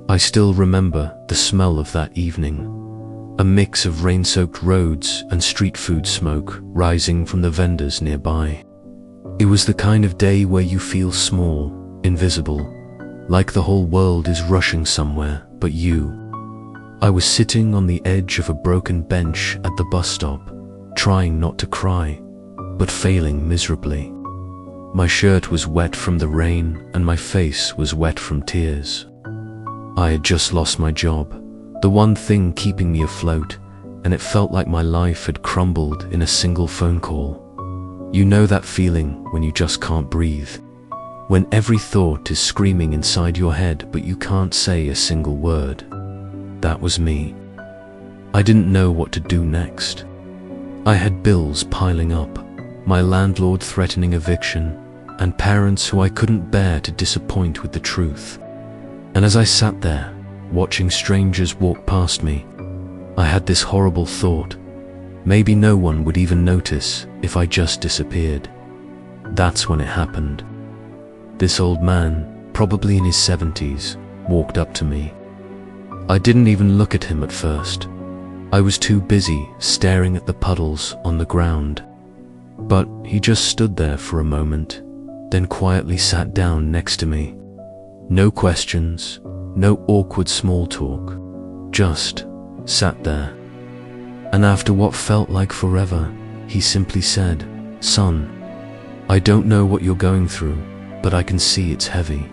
I still remember the smell of that evening, a mix of rain-soaked roads and street food smoke rising from the vendors nearby. It was the kind of day where you feel small, invisible, like the whole world is rushing somewhere but you. I was sitting on the edge of a broken bench at the bus stop, trying not to cry, but failing miserably. My shirt was wet from the rain and my face was wet from tears. I had just lost my job, the one thing keeping me afloat, and it felt like my life had crumbled in a single phone call. You know that feeling when you just can't breathe, when every thought is screaming inside your head but you can't say a single word. That was me. I didn't know what to do next. I had bills piling up, my landlord threatening eviction, and parents who I couldn't bear to disappoint with the truth. And as I sat there, watching strangers walk past me, I had this horrible thought. Maybe no one would even notice if I just disappeared. That's when it happened. This old man, probably in his 70s, walked up to me. I didn't even look at him at first. I was too busy staring at the puddles on the ground. But he just stood there for a moment, then quietly sat down next to me. No questions, no awkward small talk, just sat there. And after what felt like forever, he simply said, "Son, I don't know what you're going through, but I can see it's heavy.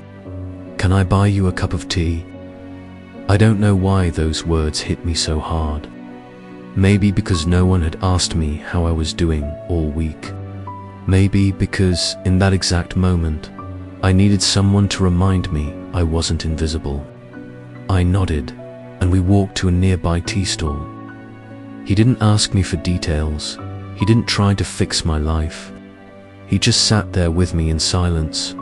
Can I buy you a cup of tea?" I don't know why those words hit me so hard. Maybe because no one had asked me how I was doing all week. Maybe because in that exact moment, I needed someone to remind me I wasn't invisible. I nodded, and we walked to a nearby tea stall. He didn't ask me for details. He didn't try to fix my life. He just sat there with me in silence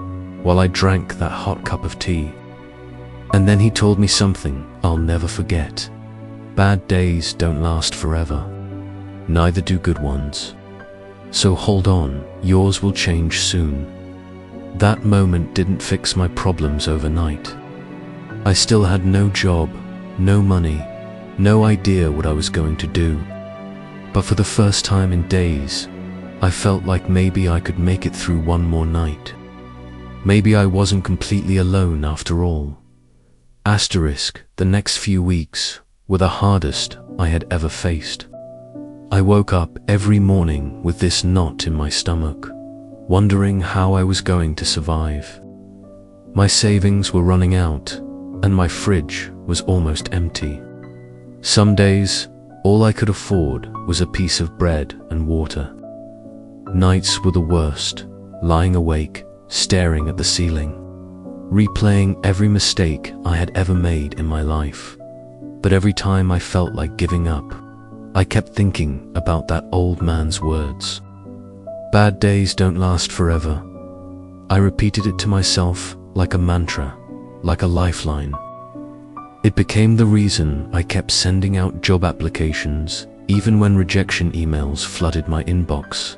while I drank that hot cup of tea. And then he told me something I'll never forget. Bad days don't last forever. Neither do good ones. So hold on, yours will change soon. That moment didn't fix my problems overnight. I still had no job, no money, no idea what I was going to do. But for the first time in days, I felt like maybe I could make it through one more night. Maybe I wasn't completely alone after all. Asterisk, the next few weeks were the hardest I had ever faced. I woke up every morning with this knot in my stomach, wondering how I was going to survive. My savings were running out, and my fridge was almost empty. Some days, all I could afford was a piece of bread and water. Nights were the worst, lying awake, staring at the ceiling, replaying every mistake I had ever made in my life. But every time I felt like giving up, I kept thinking about that old man's words. Bad days don't last forever. I repeated it to myself like a mantra, like a lifeline. It became the reason I kept sending out job applications, even when rejection emails flooded my inbox.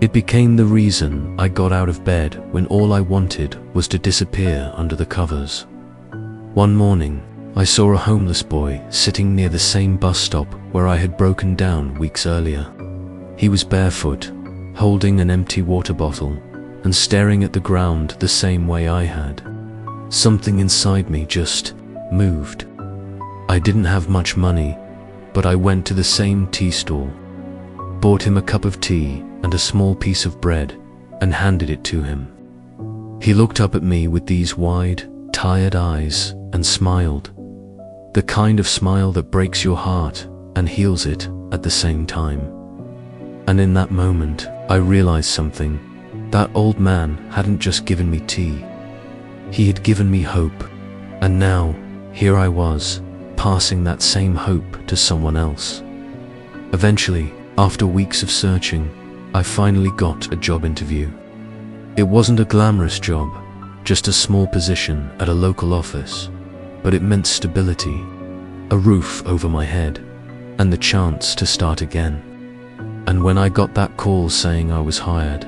It became the reason I got out of bed when all I wanted was to disappear under the covers. One morning, I saw a homeless boy sitting near the same bus stop where I had broken down weeks earlier. He was barefoot, holding an empty water bottle, and staring at the ground the same way I had. Something inside me just moved. I didn't have much money, but I went to the same tea stall, bought him a cup of tea and a small piece of bread, and handed it to him. He looked up at me with these wide, tired eyes and smiled. The kind of smile that breaks your heart and heals it at the same time. And in that moment, I realized something. That old man hadn't just given me tea. He had given me hope. And now, here I was, passing that same hope to someone else. Eventually, after weeks of searching, I finally got a job interview. It wasn't a glamorous job, just a small position at a local office, but it meant stability, a roof over my head, and the chance to start again. And when I got that call saying I was hired,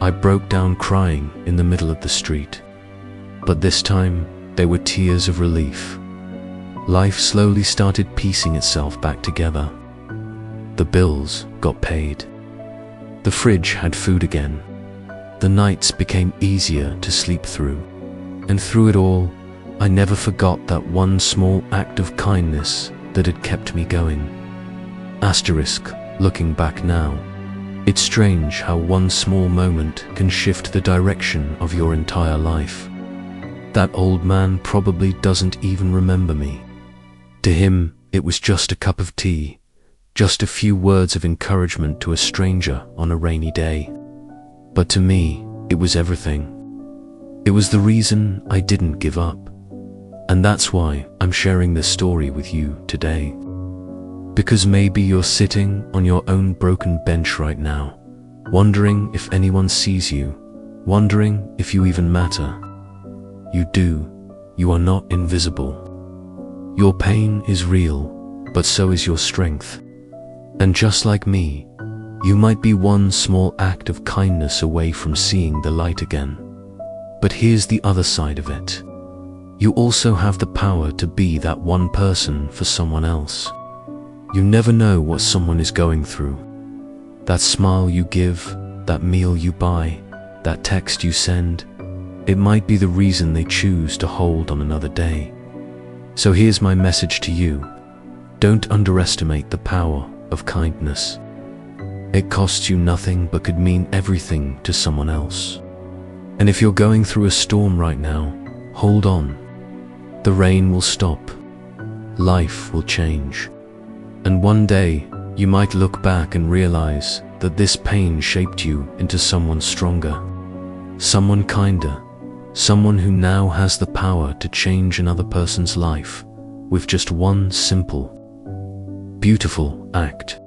I broke down crying in the middle of the street. But this time, they were tears of relief. Life slowly started piecing itself back together. The bills got paid. The fridge had food again. The nights became easier to sleep through. And through it all, I never forgot that one small act of kindness that had kept me going. Asterisk, looking back now, it's strange how one small moment can shift the direction of your entire life. That old man probably doesn't even remember me. To him, it was just a cup of tea, just a few words of encouragement to a stranger on a rainy day. But to me, it was everything. It was the reason I didn't give up. And that's why I'm sharing this story with you today. Because maybe you're sitting on your own broken bench right now, wondering if anyone sees you, wondering if you even matter. You do. You are not invisible. Your pain is real, but so is your strength. And just like me, you might be one small act of kindness away from seeing the light again. But here's the other side of it. You also have the power to be that one person for someone else. You never know what someone is going through. That smile you give, that meal you buy, that text you send, it might be the reason they choose to hold on another day. So here's my message to you. Don't underestimate the power of kindness. It costs you nothing but could mean everything to someone else. And if you're going through a storm right now, hold on. The rain will stop. Life will change. And one day, you might look back and realize that this pain shaped you into someone stronger, someone kinder, someone who now has the power to change another person's life with just one simple, beautiful act.